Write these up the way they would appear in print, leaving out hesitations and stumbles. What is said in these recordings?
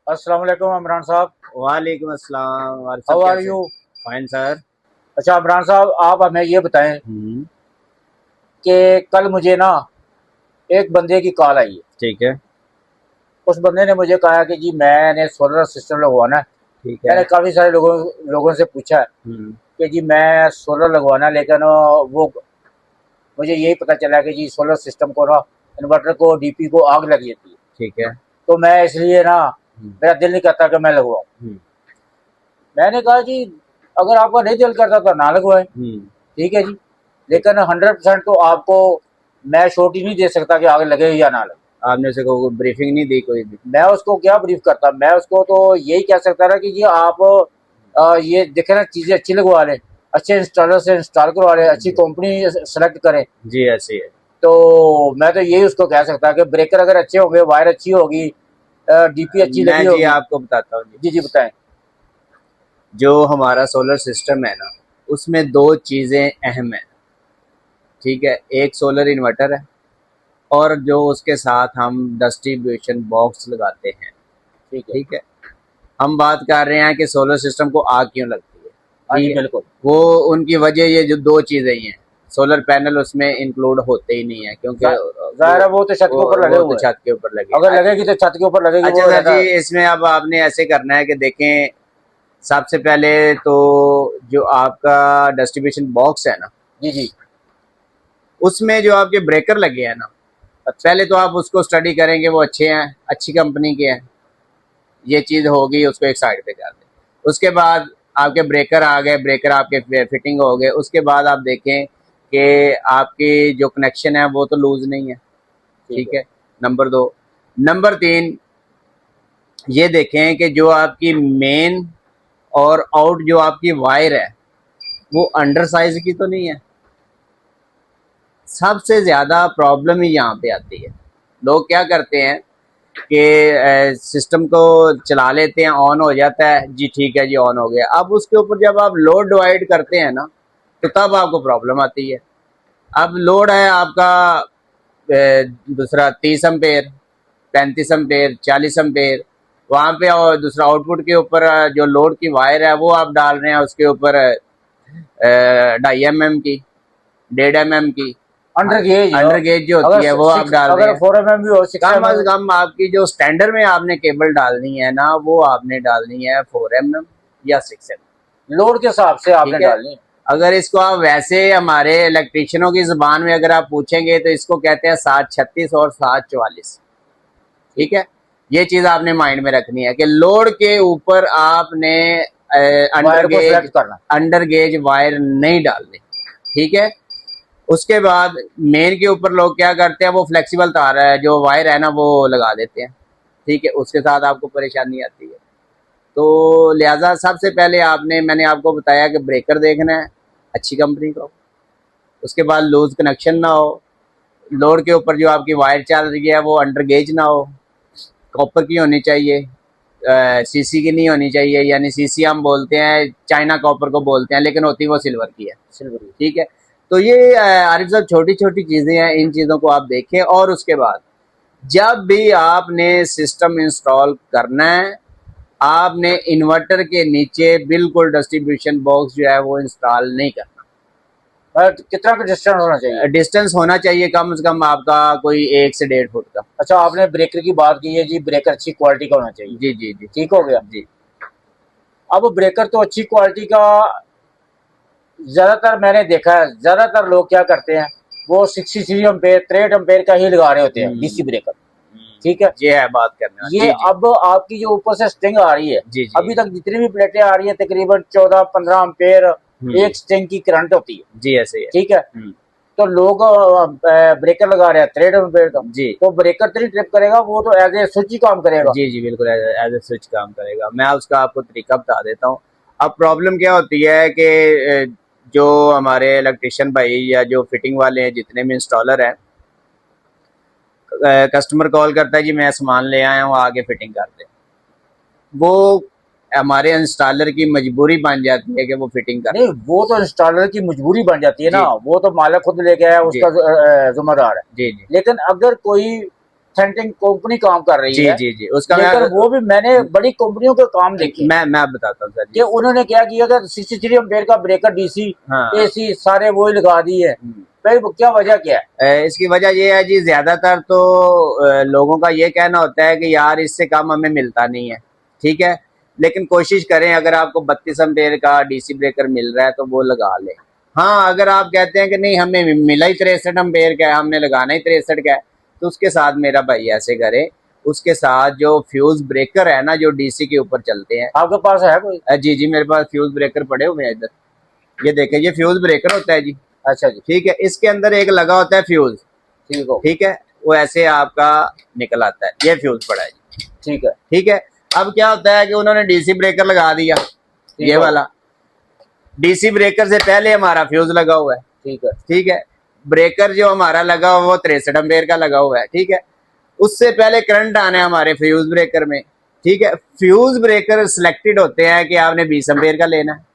अस्सलाम वालेकुम इमरान साहब। वालेकुम अस्सलाम। और सब हाउ आर कैसे? यू? Fine sir. अच्छा इमरान साहब, आप हमें ये बताएं कि कल मुझे ना एक बंदे की कॉल आई है। ठीक है। उस बंदे ने मुझे कहा कि जी मैंने सोलर सिस्टम लगवाना है। ठीक है। मैंने काफ़ी सारे लोगों से पूछा है हम्म। कि जी मैं सोलर लगवाना है, लेकिन वो मुझे यही पता चला कि जी सोलर सिस्टम को ना इन्वर्टर को डीपी को आग लग जाती है। ठीक है। तो मैं इसलिए ना हम्म। मेरा दिल नहीं करता कि मैं लगवाऊँ। हम्म। मैंने कहा जी अगर आपका नहीं दिल करता तो ना लगवाएं। हम्म। ठीक है जी, लेकिन 100% तो आपको मैं श्योरिटी नहीं दे सकता कि आगे लगे या ना लगे। आपने उसे कोई ब्रीफिंग नहीं दी कोई भी? मैं उसको क्या ब्रीफ करता, मैं उसको तो यही कह सकता था कि जी आप ये देखे ना, चीज़ें अच्छी लगवा लें, अच्छे इंस्टॉलर से इंस्टॉल करवा लें, अच्छी जी। कंपनी सेलेक्ट करें। जी ऐसे ही है। तो मैं तो यही उसको कह सकता कि ब्रेकर अगर अच्छे होंगे, वायर अच्छी होगी, डीपी अच्छी लगी मैं जी होगी। आपको बताता हूँ जी। जी जी बताएं। जो हमारा सोलर सिस्टम है ना, उसमें दो चीज़ें अहम है। ठीक है। एक सोलर इन्वर्टर है और जो उसके साथ हम डिस्ट्रीब्यूशन बॉक्स लगाते हैं। ठीक है। ठीक है। हम बात कर रहे हैं कि सोलर सिस्टम को आग क्यों लगती है। हाँ जी ठीक है। बिल्कुल। वो उनकी वजह ये जो दो चीज़ें ही हैं, सोलर पैनल उसमें इंक्लूड होते ही नहीं है क्योंकि जाहिर है वो तो छत के ऊपर लगे वो तो हुए हैं। छत के ऊपर लगे। अगर लगेगी तो छत के ऊपर लगेगी, अच्छा वो सर जी, रहता। इसमें अब आपने ऐसे करना है कि देखें, सबसे पहले तो जो आपका डिस्ट्रीब्यूशन बॉक्स है ना, जी जी। उसमें जो आपके ब्रेकर लगे हैं ना, अच्छा। पहले तो आप उसको स्टडी करेंगे वो अच्छे हैं, अच्छी कंपनी के हैं। ये चीज़ होगी, उसको एक साइड पे कर दें। उसके बाद आपके ब्रेकर आ गए, ब्रेकर आपके फिटिंग हो गए। उसके बाद आप देखें कि आपकी जो कनेक्शन है वो तो लूज नहीं है। ठीक ठीक है। है। नंबर दो। नंबर तीन, ये देखें कि जो आपकी मेन और आउट जो आपकी वायर है वो अंडर साइज की तो नहीं है। सबसे ज्यादा प्रॉब्लम ही यहाँ पे आती है। लोग क्या करते हैं कि सिस्टम को चला लेते हैं, ऑन हो जाता है जी, ठीक है जी ऑन हो गया। अब उसके ऊपर जब आप लोड डिवाइड करते हैं ना, तो तब आपको प्रॉब्लम आती है। अब लोड है आपका दूसरा 30 एम्पेयर, 35 एम्पेयर, 40 एम्पेयर। वहाँ पे और दूसरा आउटपुट के ऊपर जो लोड की वायर है वो आप डाल रहे हैं उसके ऊपर 2.5 mm की, 1.5 mm की अंडर गेज अंडर गेज जो होती है अगर वो आप सिक्स, डाल रहे अगर हैं। 4 mm भी हो, 6 कम mm। अज कम आपकी जो स्टैंडर्ड में आपने केबल डालनी है ना, वो आपने डालनी है 4 mm या 6 mm। लोड के हिसाब से आपने ठीक है। डालनी है। अगर इसको आप वैसे हमारे इलेक्ट्रिशियनों की जुबान में अगर आप पूछेंगे तो इसको कहते हैं 736 और 744। ठीक ठीक है। ये चीज आपने माइंड में रखनी है कि लोड के ऊपर आपने है, वायर को सिलेक्ट करना। अंडर गेज वायर नहीं डालनी। ठीक है। उसके बाद मेन के ऊपर लोग क्या करते हैं, वो फ्लेक्सिबल तार है जो वायर है ना वो लगा देते हैं। ठीक है। उसके साथ आपको परेशानी आती है। तो लिहाजा सबसे पहले मैंने आपको बताया कि ब्रेकर देखना है अच्छी कंपनी का। उसके बाद लूज कनेक्शन ना हो। लोड के ऊपर जो आपकी वायर चल रही है वो अंडर गेज ना हो, कॉपर की होनी चाहिए, सीसी की नहीं होनी चाहिए। यानी सीसी हम बोलते हैं, चाइना कॉपर को बोलते हैं, लेकिन होती वो सिल्वर की है। सिल्वर। ठीक है। तो ये आरिफ साहब छोटी छोटी चीजें हैं, इन चीजों को आप देखें। और उसके बाद जब भी आपने सिस्टम इंस्टॉल करना है, आपने इन्वर्टर के नीचे बिल्कुल डिस्ट्रीब्यूशन बॉक्स जो है वो इंस्टॉल नहीं करना। कितना का डिस्टेंस होना चाहिए? डिस्टेंस होना चाहिए कम से कम आपका कोई 1 से 1.5 फुट का। अच्छा, आपने ब्रेकर की बात की है जी, ब्रेकर अच्छी क्वालिटी का होना चाहिए। जी जी जी। ठीक हो गया। जी अब ब्रेकर तो अच्छी क्वालिटी का, ज्यादातर मैंने देखा है, ज्यादातर लोग क्या करते हैं, वो 63 एम्पेयर 63 एम्पेयर का ही लगा रहे होते हैं डीसी ब्रेकर। ठीक है। ये है बात करने वाली। ये जी जी अब आपकी जो ऊपर से स्ट्रिंग आ रही है, जी जी। अभी तक जितनी भी प्लेटें आ रही है तकरीबन 14-15 एम्पेयर एक स्ट्रिंग की करंट होती है। जी ऐसे ही है। ठीक है। तो लोग ब्रेकर लगा रहे हैं 63 एम्पेयर का। जी तो ब्रेकर 3 ट्रिप करेगा, वो तो एज ए स्विच ही काम करेगा। जी जी बिल्कुल एज ए स्विच काम करेगा। मैं उसका आपको तरीका बता देता हूँ। अब प्रॉब्लम क्या होती है कि जो हमारे इलेक्ट्रिशियन भाई या जो फिटिंग वाले हैं, जितने भी इंस्टॉलर हैं, कस्टमर कॉल करता है जी मैं सामान ले आया हूँ आगे फिटिंग कर दे। वो हमारे इंस्टॉलर की मजबूरी बन जाती है कि वो फिटिंग कर। नहीं, वो तो इंस्टॉलर की मजबूरी बन जाती है ना, जी वो तो मालिक खुद लेके आया, जी उसका जिम्मेदार है। जी जी लेकिन अगर कोई सेंटिंग कंपनी काम कर रही जी है। जी जी, उसका लेकिन मैं वो भी मैंने बड़ी कंपनियों के काम देखे मैं बताता हूँ सर कि जी। उन्होंने क्या किया कि 63 एम्पेयर का ब्रेकर, डीसी, हाँ। एसी सारे वो ही लगा दिए। भाई क्या वजह क्या है? इसकी वजह ये है जी, ज्यादातर तो लोगों का ये कहना होता है कि यार इससे कम हमें मिलता नहीं है, ठीक है, लेकिन कोशिश करें, अगर आपको 32 एम्पेयर का डीसी ब्रेकर मिल रहा है तो वो लगा ले। हाँ, अगर आप कहते हैं कि नहीं हमें मिला ही 63 एम्पेयर का है, हमने लगाना ही 63 का है, तो उसके साथ मेरा भाई ऐसे करे, उसके साथ जो फ्यूज ब्रेकर है ना, जो डीसी के ऊपर चलते हैं। आपके पास है कोई? जी जी, मेरे पास फ्यूज ब्रेकर पड़े हुए हैं इधर, ये देखें, ये फ्यूज ब्रेकर होता है जी। अच्छा जी, ठीक है, इसके अंदर एक लगा होता है फ्यूज, ठीक हो, ठीक है, वो ऐसे आपका निकल आता है, ये फ्यूज पड़ा है जी। ठीक है, ठीक है, अब क्या होता है कि उन्होंने डीसी ब्रेकर लगा दिया, ये वाला डीसी ब्रेकर से पहले हमारा फ्यूज लगा हुआ है, ठीक है, ठीक है, ब्रेकर जो हमारा लगा हुआ वो 63 एम्पेयर का लगा हुआ है, ठीक है, उससे पहले करंट आना है हमारे फ्यूज ब्रेकर में, ठीक है, फ्यूज ब्रेकर सिलेक्टेड होते हैं कि आपने 20 एम्पेयर का लेना है,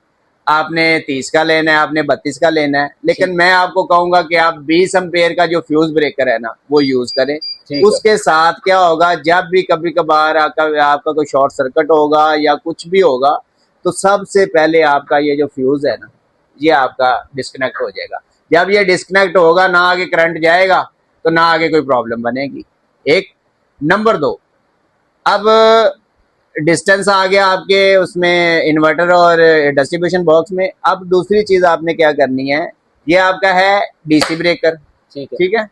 आपने 30 का लेना है, आपने 32 का लेना है, लेकिन मैं आपको कहूंगा कि आप 20 एम्पेयर का जो फ्यूज ब्रेकर है ना वो यूज करें। उसके साथ क्या होगा, जब भी कभी कभार आपका कोई शॉर्ट सर्किट होगा या कुछ भी होगा, तो सबसे पहले आपका ये जो फ्यूज है ना, ये आपका डिस्कनेक्ट हो जाएगा। जब ये डिस्कनेक्ट होगा, ना आगे करंट जाएगा, तो ना आगे कोई प्रॉब्लम बनेगी। एक नंबर 2, अब डिस्टेंस आ गया आपके उसमें इन्वर्टर और डिस्ट्रीब्यूशन बॉक्स में। अब दूसरी चीज आपने क्या करनी है, ये आपका है डीसी ब्रेकर, ठीक है,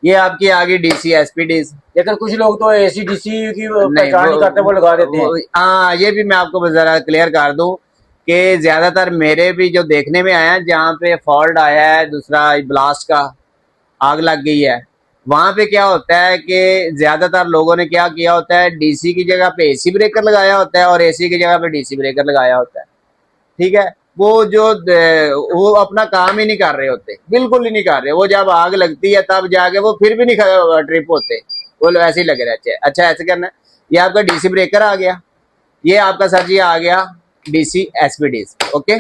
ये आपकी आ गई डीसी एसपीडीज। लेकिन कुछ लोग तो एसी डीसी की पहचान नहीं करते, वो लगा देते हैं। हाँ, ये भी मैं आपको जरा क्लियर कर दूं कि ज्यादातर मेरे भी जो देखने में आया है, जहाँ पे फॉल्ट आया है, दूसरा ब्लास्ट का आग लग गई है, वहां पे क्या होता है कि ज्यादातर लोगों ने क्या किया होता है, डीसी की जगह पे एसी ब्रेकर लगाया होता है और एसी की जगह पे डीसी ब्रेकर लगाया होता है, ठीक है, वो अपना काम ही नहीं कर रहे होते, बिल्कुल ही नहीं कर रहे। वो जब आग लगती है तब जाके वो फिर भी नहीं ट्रिप होते, वो ऐसे ही लगे रहते हैं। अच्छा, ऐसे करना है, ये आपका डीसी ब्रेकर आ गया, ये आपका सर जी आ गया डीसी एसपीडीज, ओके।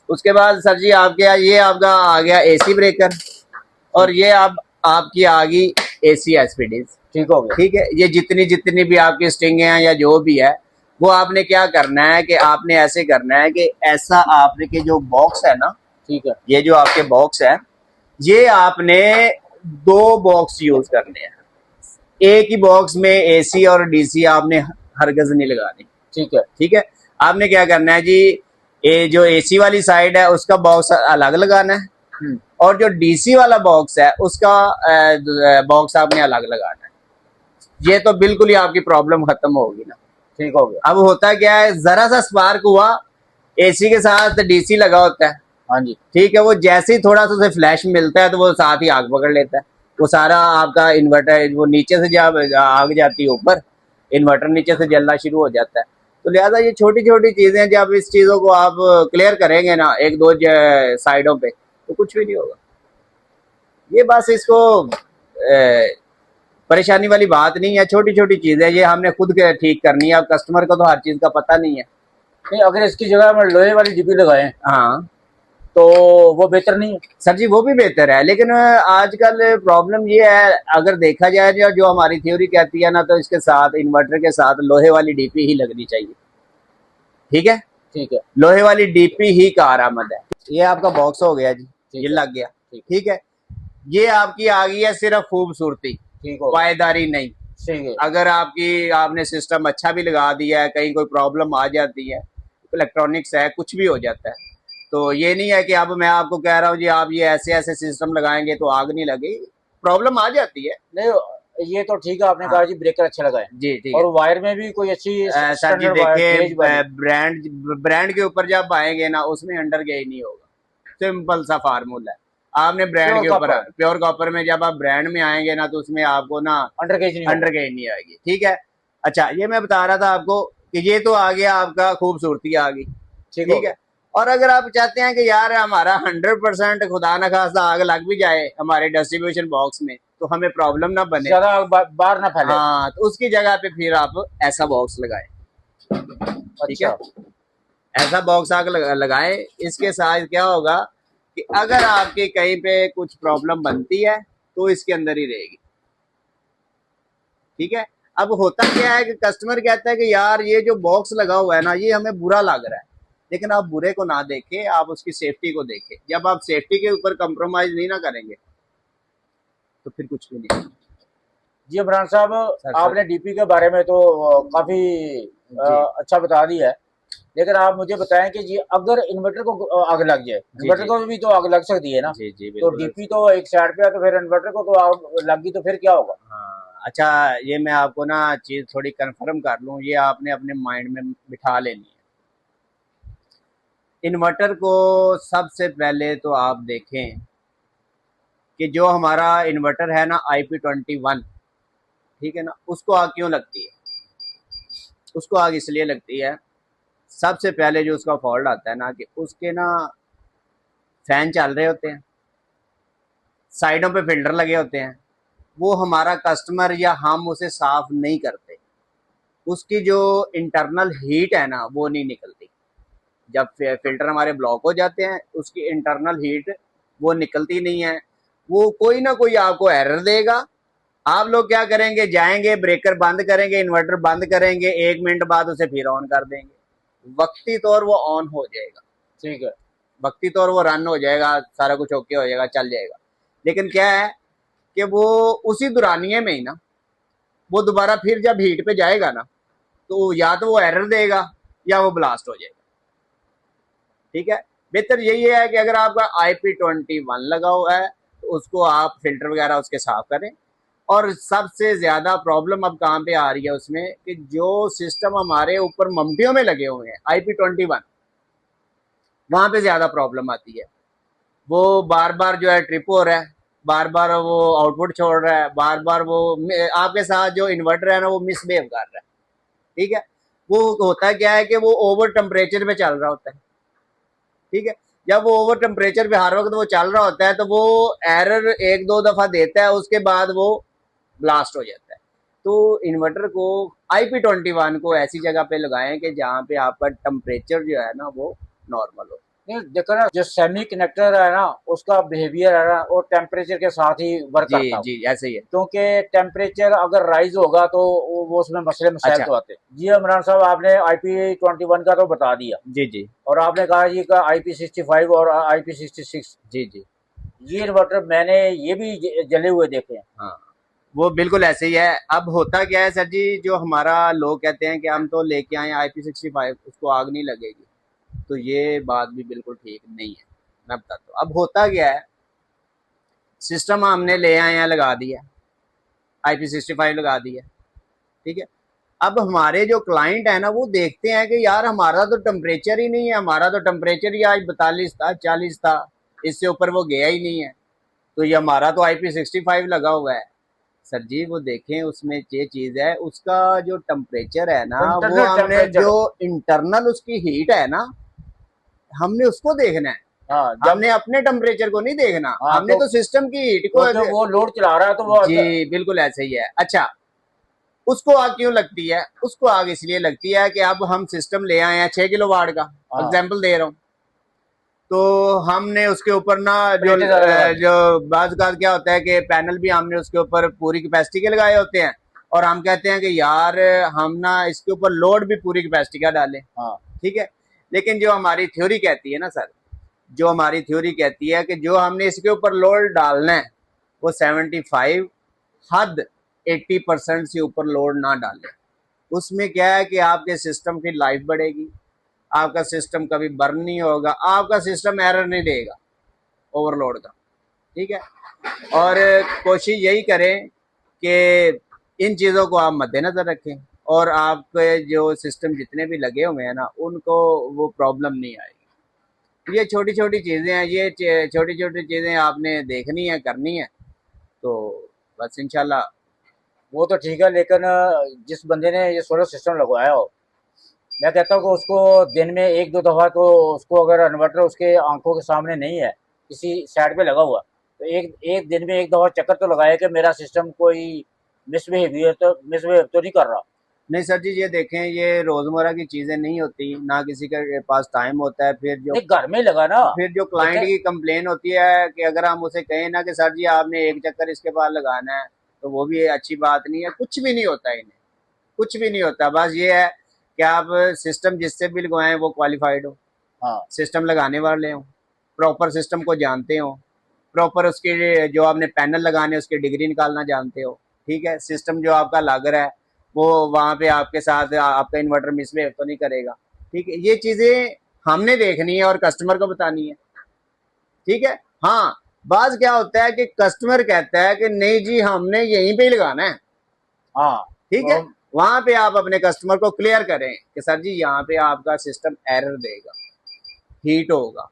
उसके बाद सर जी आपके ये आपका आ गया एसी ब्रेकर, और ये आपकी आ गई एसी एसपीडीज, ठीक हो गया, ठीक है। ये जितनी जितनी भी आपकी स्ट्रिंग है या जो भी है, वो आपने क्या करना है कि आपने ऐसे करना है कि ऐसा आपने के जो बॉक्स है ना, ठीक है, ये जो आपके बॉक्स है, ये आपने 2 बॉक्स यूज करने हैं। एक ही बॉक्स में एसी और डीसी आपने हरगज नहीं लगानी, ठीक है, ठीक है। आपने क्या करना है जी, ये जो एसी वाली साइड है उसका बॉक्स अलग लगाना है, और जो डीसी वाला बॉक्स है उसका बॉक्स आपने अलग लगाना है। ये तो बिल्कुल ही आपकी प्रॉब्लम खत्म होगी ना, ठीक हो गया। अब होता क्या है, जरा सा स्पार्क हुआ, एसी के साथ डीसी लगा होता है, हाँ जी, ठीक है, वो जैसे ही थोड़ा सा उसे फ्लैश मिलता है तो वो साथ ही आग पकड़ लेता है, वो सारा आपका इन्वर्टर वो नीचे से जब आग जाती है ऊपर, इन्वर्टर नीचे से जलना शुरू हो जाता है। तो लिहाजा ये छोटी छोटी चीजें, जब इस चीजों को आप क्लियर करेंगे ना एक दो साइडों पे, तो कुछ भी नहीं होगा। ये बस इसको परेशानी वाली बात नहीं है, छोटी छोटी चीजें ये हमने खुद के ठीक करनी है। अब कस्टमर को तो हर चीज का पता नहीं है। नहीं, अगर इसकी जगह हम लोहे वाली डिब्बी लगाएं, हाँ, तो वो बेहतर नहीं है? सर जी वो भी बेहतर है, लेकिन आजकल प्रॉब्लम ये है, अगर देखा जाए जो हमारी थ्योरी कहती है ना, तो इसके साथ इन्वर्टर के साथ लोहे वाली डीपी ही लगनी चाहिए, ठीक है, ठीक है, लोहे वाली डीपी ही कारआमद है। ये आपका बॉक्स हो गया जी, ये लग गया, ठीक है। ये आपकी आ गई है सिर्फ खूबसूरती, ठीक है, पायदारी नहीं, ठीक है। अगर आपने सिस्टम अच्छा भी लगा दिया है, कहीं कोई प्रॉब्लम आ जाती है, इलेक्ट्रॉनिक्स है, कुछ भी हो जाता है, तो ये नहीं है कि अब मैं आपको कह रहा हूँ जी आप ये ऐसे ऐसे सिस्टम लगाएंगे तो आग नहीं लगेगी, प्रॉब्लम आ जाती है। नहीं, ये तो ठीक है, आपने कहा जी ब्रेकर अच्छा लगाए जी, ठीक और है। वायर में भी कोई अच्छी सर जी देखिए, ब्रांड के ऊपर जब आएंगे ना, उसमें अंडर गेज नहीं होगा, सिंपल सा फार्मूला है। आपने ब्रांड के ऊपर, प्योर कॉपर में जब आप ब्रांड में आएंगे ना, तो उसमें आपको ना अंडर गेज नहीं आएगी, ठीक है। अच्छा, ये मैं बता रहा था आपको कि ये तो आ गया आपका खूबसूरती आ गई, ठीक है। और अगर आप चाहते हैं कि यार हमारा 100% खुदा न खास्ता आग लग भी जाए हमारे डिस्ट्रीब्यूशन बॉक्स में, तो हमें प्रॉब्लम ना बने, ज्यादा बाहर ना फैले, हाँ, तो उसकी जगह पे फिर आप ऐसा बॉक्स लगाएं, ठीक है। ऐसा बॉक्स आग लगाएं। इसके साथ क्या होगा कि अगर आपके कहीं पे कुछ प्रॉब्लम बनती है तो इसके अंदर ही रहेगी। ठीक है। अब होता क्या है कि कस्टमर कहता है कि यार ये जो बॉक्स लगा हुआ है ना ये हमें बुरा लग रहा है, लेकिन आप बुरे को ना देखें, आप उसकी सेफ्टी को देखें। जब आप सेफ्टी के ऊपर कंप्रोमाइज नहीं ना करेंगे तो फिर कुछ भी नहीं। जी इमरान साहब, सर आपने डीपी के बारे में तो काफी जी अच्छा बता दिया है, लेकिन आप मुझे बताएं कि जी अगर इन्वर्टर को आग लग जाए, जी इन्वर्टर जी को भी तो आग लग सकती है ना, जी जी तो बिल्कुल डीपी ऐसे ही। तो एक साइड पे है, तो फिर इन्वर्टर को तो आग लगी तो फिर क्या होगा? हाँ अच्छा, ये मैं आपको ना चीज थोड़ी कंफर्म कर लूँ, ये आपने अपने माइंड में बिठा लेनी है। इन्वर्टर को सबसे पहले तो आप देखें कि जो हमारा इन्वर्टर है ना IP21, ठीक है ना, उसको आग क्यों लगती है? उसको आग इसलिए लगती है, सबसे पहले जो उसका फॉल्ट आता है ना कि उसके ना फैन चल रहे होते हैं, साइडों पे फिल्टर लगे होते हैं, वो हमारा कस्टमर या हम उसे साफ नहीं करते, उसकी जो इंटरनल हीट है ना वो नहीं निकलती। जब फिल्टर हमारे ब्लॉक हो जाते हैं उसकी इंटरनल हीट वो निकलती नहीं है, वो कोई ना कोई आपको एरर देगा। आप लोग क्या करेंगे, जाएंगे ब्रेकर बंद करेंगे, इन्वर्टर बंद करेंगे, 1 मिनट बाद उसे फिर ऑन कर देंगे, वक्ती तौर वो ऑन हो जाएगा, ठीक है। वक्ती तौर वो रन हो जाएगा, सारा कुछ ओके हो जाएगा, चल जाएगा। लेकिन क्या है कि वो उसी दुरानिये में ही ना वो दोबारा फिर जब हीट पे जाएगा ना तो या तो वो एरर देगा या वो ब्लास्ट हो जाएगा। ठीक है, बेहतर यही है कि अगर आपका IP21 लगा हुआ है तो उसको आप फिल्टर वगैरह उसके साफ करें। और सबसे ज्यादा प्रॉब्लम अब कहाँ पे आ रही है उसमें कि जो सिस्टम हमारे ऊपर ममटियों में लगे हुए हैं IP21, वहां पे ज्यादा प्रॉब्लम आती है। वो बार बार जो है ट्रिप हो रहा है, बार बार वो आउटपुट छोड़ रहा है, बार बार वो आपके साथ जो इन्वर्टर है ना वो मिसबिहेव कर रहा है। ठीक है, वो होता क्या है कि वो ओवर टेम्परेचर पे चल रहा होता है। ठीक है, जब वो ओवर टेम्परेचर पे हर वक्त वो चल रहा होता है तो वो एरर 1-2 दफा देता है, उसके बाद वो ब्लास्ट हो जाता है। तो इन्वर्टर को IP21 को ऐसी जगह पे लगाएं कि जहाँ पे आपका टेम्परेचर जो है ना वो नॉर्मल हो। नहीं देखो ना, जो सेमी कनेक्टर है ना उसका बिहेवियर है ना वो टेम्परेचर के साथ ही वर्क जी करता है, जी ऐसे ही है। क्योंकि टेम्परेचर अगर राइज होगा तो वो उसमें मसले मसाइल अच्छा तो आते हैं। जी इमरान साहब, आपने IP21 का तो बता दिया, जी जी और आपने कहा जी का IP65 और IP66, जी जी ये इन्वर्टर मैंने ये भी जले हुए देखे हैं। हाँ, वो बिल्कुल ऐसे ही है। अब होता क्या है सर जी, जो हमारा लोग कहते हैं कि हम तो लेके आए IP65 उसको आग नहीं लगेगी, तो ये बात भी बिल्कुल ठीक नहीं है। मैं बताता हूँ अब होता क्या है, सिस्टम हमने ले आए हैं, लगा दिया, IP65 लगा दिया, ठीक है। अब हमारे जो क्लाइंट है ना वो देखते हैं कि यार हमारा तो टेम्परेचर ही नहीं है, हमारा तो टेम्परेचर ही आज 42 था, 40 था, इससे ऊपर वो गया ही नहीं है, तो ये हमारा तो IP65 लगा हुआ है। सर जी वो देखें उसमें ये चीज है, उसका जो टेम्परेचर है ना वो इंटरनल हमने टेम्परेचर। जो इंटरनल उसकी हीट है ना हमने उसको देखना है, हाँ जब, हमने अपने टेम्परेचर को नहीं देखना, हाँ हमने तो सिस्टम की हीट को। तो जब वो लोड चला रहा है तो वो जी बिल्कुल ऐसे ही है। अच्छा, उसको आग क्यों लगती है? उसको आग इसलिए लगती है कि अब हम सिस्टम ले आए हैं 6 किलोवाट का, हाँ एग्जाम्पल दे रहा हूँ, तो हमने उसके ऊपर ना जो प्लेटें ज्यादा लगा दी। जो बाज़ का क्या होता है कि पैनल भी हमने उसके ऊपर पूरी कैपेसिटी के लगाए होते हैं, और हम कहते हैं कि यार हम ना इसके ऊपर लोड भी पूरी कैपेसिटी का डालें। हाँ ठीक है, लेकिन जो हमारी थ्योरी कहती है ना सर, जो हमारी थ्योरी कहती है कि जो हमने इसके ऊपर लोड डालना है वो 75, हद 80% से ऊपर लोड ना डालें। उसमें क्या है कि आपके सिस्टम की लाइफ बढ़ेगी, आपका सिस्टम कभी बर्न नहीं होगा, आपका सिस्टम एरर नहीं देगा ओवरलोड का। ठीक है, और कोशिश यही करें कि इन चीज़ों को आप मद्देनजर रखें और आपके जो सिस्टम जितने भी लगे हुए हैं ना उनको वो प्रॉब्लम नहीं आएगी। ये छोटी छोटी चीज़ें हैं, ये छोटी छोटी चीज़ें आपने देखनी है, करनी है, तो बस इंशाल्लाह। वो तो ठीक है, लेकिन जिस बंदे ने ये सोलर सिस्टम लगवाया हो, मैं कहता हूँ कि उसको दिन में एक दो दफा तो उसको, अगर इन्वर्टर उसके आंखों के सामने नहीं है, किसी साइड पे लगा हुआ, तो एक एक दिन में एक दफा चक्कर तो लगाया कि मेरा सिस्टम कोई मिसबिहेव तो नहीं कर रहा। नहीं सर जी, ये देखें ये रोज़मर्रा की चीज़ें नहीं होती, ना किसी के पास टाइम होता है। नहीं घर में ही लगा ना। फिर जो क्लाइंट देखें, की कंप्लेन होती है कि अगर हम उसे कहें ना कि सर जी आपने एक चक्कर इसके पास लगाना है तो वो भी अच्छी बात नहीं है। कुछ भी नहीं होता इन्हें, कुछ भी नहीं होता। बस ये है कि आप सिस्टम जिससे भी लगवाएं वो क्वालिफाइड हो, हाँ सिस्टम लगाने वाले हो, प्रॉपर सिस्टम को जानते हो, प्रॉपर उसके जो आपने पैनल लगाने उसकी डिग्री निकालना जानते हो। ठीक है, सिस्टम जो आपका लग रहा है वो वहाँ पे आपके साथ आपका इन्वर्टर मिसबिहेव तो नहीं करेगा। ठीक है, ये चीजें हमने देखनी है और कस्टमर को बतानी है। ठीक है, हाँ, बात क्या होता है कि कस्टमर कहता है कि नहीं जी हमने यहीं पे ही लगाना है। हाँ ठीक है, तो वहां पे आप अपने कस्टमर को क्लियर करें कि सर जी यहाँ पे आपका सिस्टम एरर देगा, हीट होगा,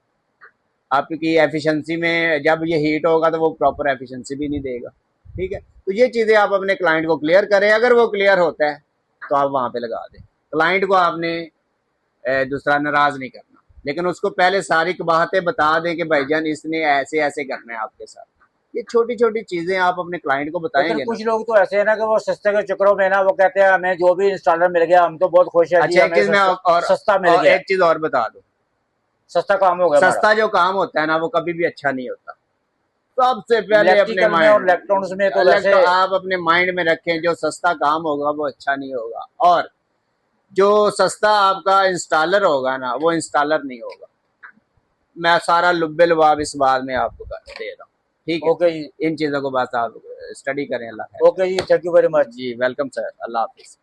आपकी एफिशिएंसी में जब ये हीट होगा तो वो प्रॉपर एफिशिएंसी भी नहीं देगा। ठीक है, तो ये चीजें आप अपने क्लाइंट को क्लियर करें। अगर वो क्लियर होता है तो आप वहां पे लगा दें। क्लाइंट को आपने दूसरा नाराज नहीं करना, लेकिन उसको पहले सारी बातें बता दें कि भाईजान इसने ऐसे ऐसे करना है आपके साथ। ये छोटी छोटी चीजें आप अपने क्लाइंट को लेकिन बताएंगे ना। कुछ लोग तो ऐसे है ना कि वो सस्ते के चक्करों में ना वो कहते हैं हमें जो भी इंस्टॉलर मिल गया हम तो बहुत खुश है जी, अच्छा, एक हमें चीज मैं सस्ता मिल गया, एक चीज और बता दूं, सस्ता काम हो गया हमारा। सस्ता जो काम होता है ना वो कभी भी अच्छा नहीं होता। सबसे पहले अपने इलेक्ट्रिकल में और माइंड इलेक्ट्रॉनिक्स में तो वैसे आप अपने माइंड में रखें, जो सस्ता काम होगा वो अच्छा नहीं होगा, और जो सस्ता आपका इंस्टॉलर होगा ना वो इंस्टॉलर नहीं होगा। मैं सारा लुब्बे लुबाब इस बात में आपको दे रहा हूँ। ठीक है, ओके जी, इन चीजों को बस आप स्टडी करें। अल्लाह खैर। ओके जी, थैंक यू वेरी मच। जी वेलकम सर, अल्लाह हाफिज।